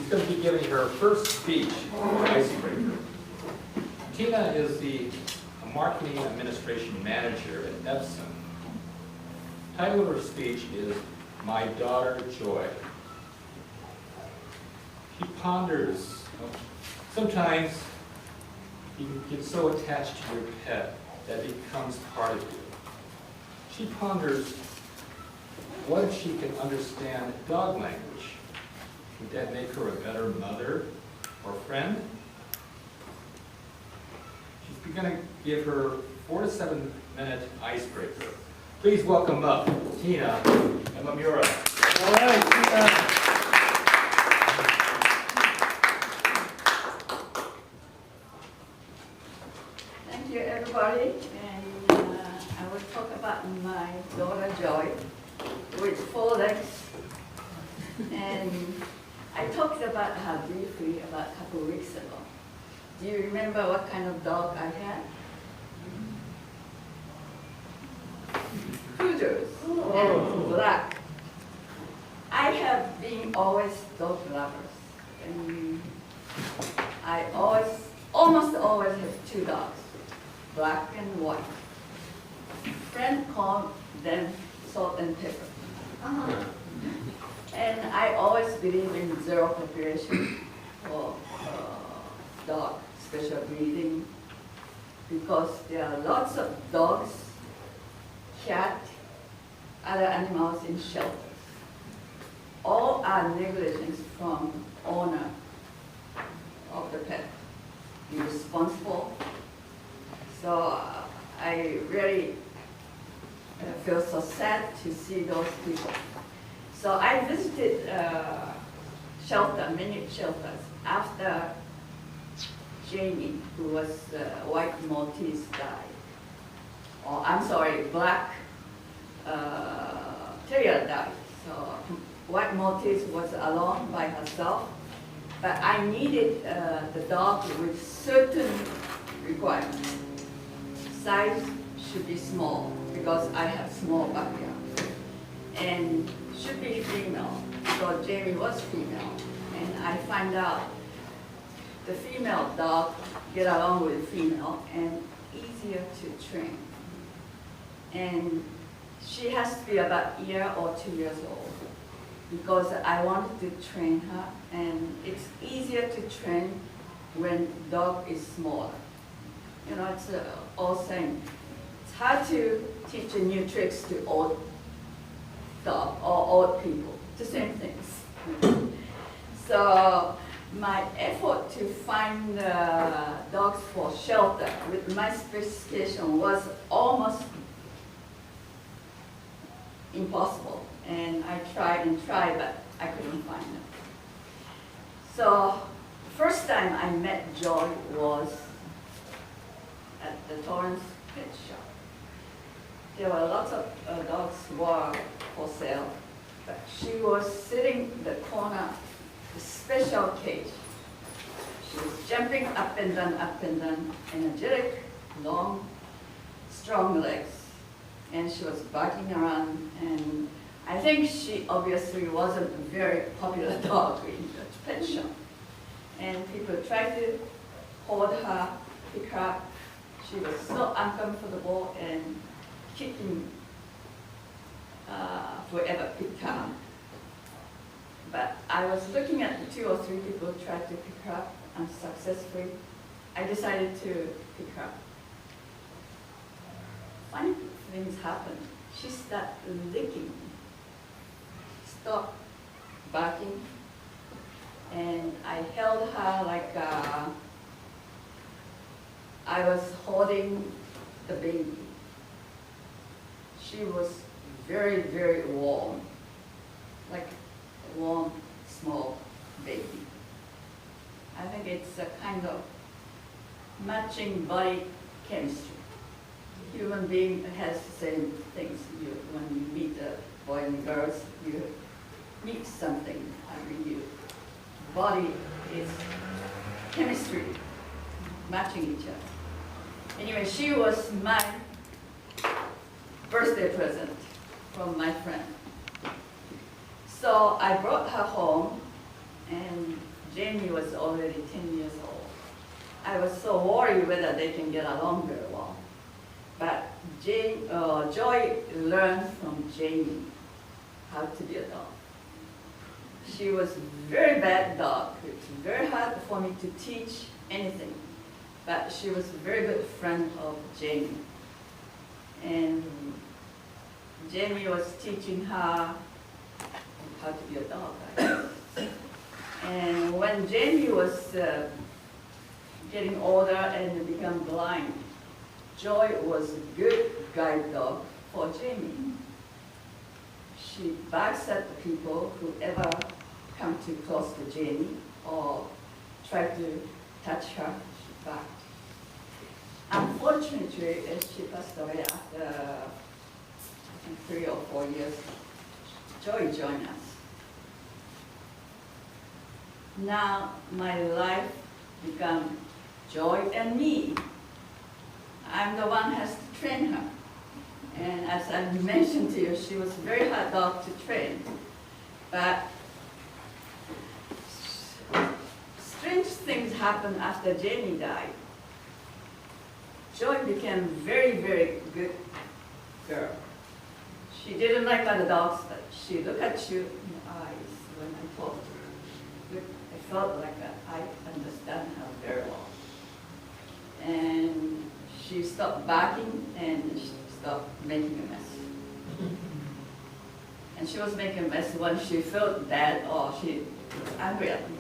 going to be giving her first speech, Icebreaker. Tina is the Marketing Administration Manager at Epson. The title of her speech is My Daughter Joy. She ponders, sometimes you get so attached to your pet that it becomes part of you. She ponders, what if she can understand dog language? Would that make her a better mother or friend? She's going to give her 4 to 7 minute icebreaker. Please welcome up Tina Imamura. All right, Tina. Thank you, everybody. And I will talk about my daughter Joy with 4 legs. And I talked about her briefly about a couple of weeks ago. Do you remember what kind of dog I had? Poodles and black. I have been always dog lovers. And I almost always have 2 dogs, black and white. Friend called them salt and pepper. And I always believe in zero population for dog special breeding because there are lots of dogs, cat, other animals in shelters. All are negligence from owner of the pet. Irresponsible. So I really feel so sad to see those people. So I visited many shelters after Jamie, who was white Maltese, died. Or I'm sorry, black terrier died. So white Maltese was alone by herself, but I needed the dog with certain requirements. Size should be small because I have small backyard. And should be female, so Jamie was female. And I find out the female dog get along with the female and easier to train. And she has to be about a year or 2 years old because I wanted to train her, and it's easier to train when dog is smaller. You know, it's all saying, it's hard to teach a new tricks to old dog or old people, the same things. So my effort to find dogs for shelter with my specification was almost impossible. And I tried and tried, but I couldn't find them. So first time I met Joy was at the Torrance Pet Shop. There were lots of dogs were for sale, but she was sitting in the corner, the special cage. She was jumping up and down, energetic, long, strong legs, and she was barking around. And I think she obviously wasn't a very popular dog in the pet shop. And people tried to hold her, pick her up. She was so uncomfortable and kicking forever pick her up. But I was looking at 2 or 3 people tried to pick her up unsuccessfully. I decided to pick her up. Funny things happened. She started licking, stopped barking, and I held her like I was holding the baby. She was very, very warm, like a warm, small baby. I think it's a kind of matching body chemistry. Human being has the same things. When you meet a boy and girls, you meet something. I mean, your body is chemistry, matching each other. Anyway, she was my birthday present from my friend. So I brought her home, and Jamie was already 10 years old. I was so worried whether they can get along very well. But Joy learned from Jamie how to be a dog. She was a very bad dog. It's very hard for me to teach anything. But she was a very good friend of Jamie. And Jamie was teaching her how to be a dog, I guess. And when Jamie was getting older and become blind, Joy was a good guide dog for Jamie. She barks at the people who ever come too close to Jamie or try to touch her. She barked. Unfortunately, she passed away after, I think, 3 or 4 years. Joy joined us. Now my life become Joy and me. I'm the one who has to train her. And as I mentioned to you, she was a very hard dog to train. But strange things happened after Jamie died. Joy became a very, very good girl. She didn't like other dogs, but she looked at you in the eyes when I talked to her. I felt like I understand her very well. And she stopped barking and she stopped making a mess. And she was making a mess when she felt bad or she was angry at me.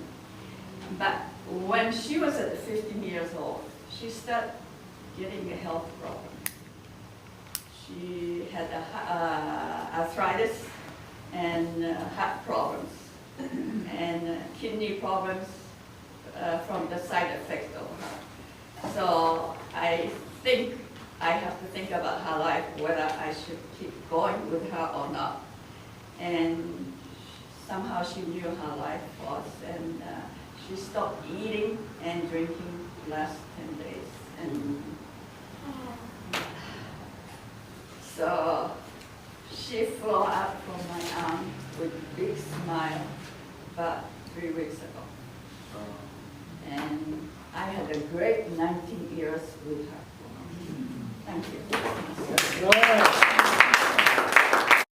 But when she was at 15 years old, she started getting a health problem. She had arthritis and heart problems and kidney problems from the side effects of her. So I think I have to think about her life, whether I should keep going with her or not. And somehow she knew her life was, and she stopped eating and drinking last 10 days. And so she flew out from my arm with a big smile about 3 weeks ago. And I had a great 19 years with her. Thank you. All right.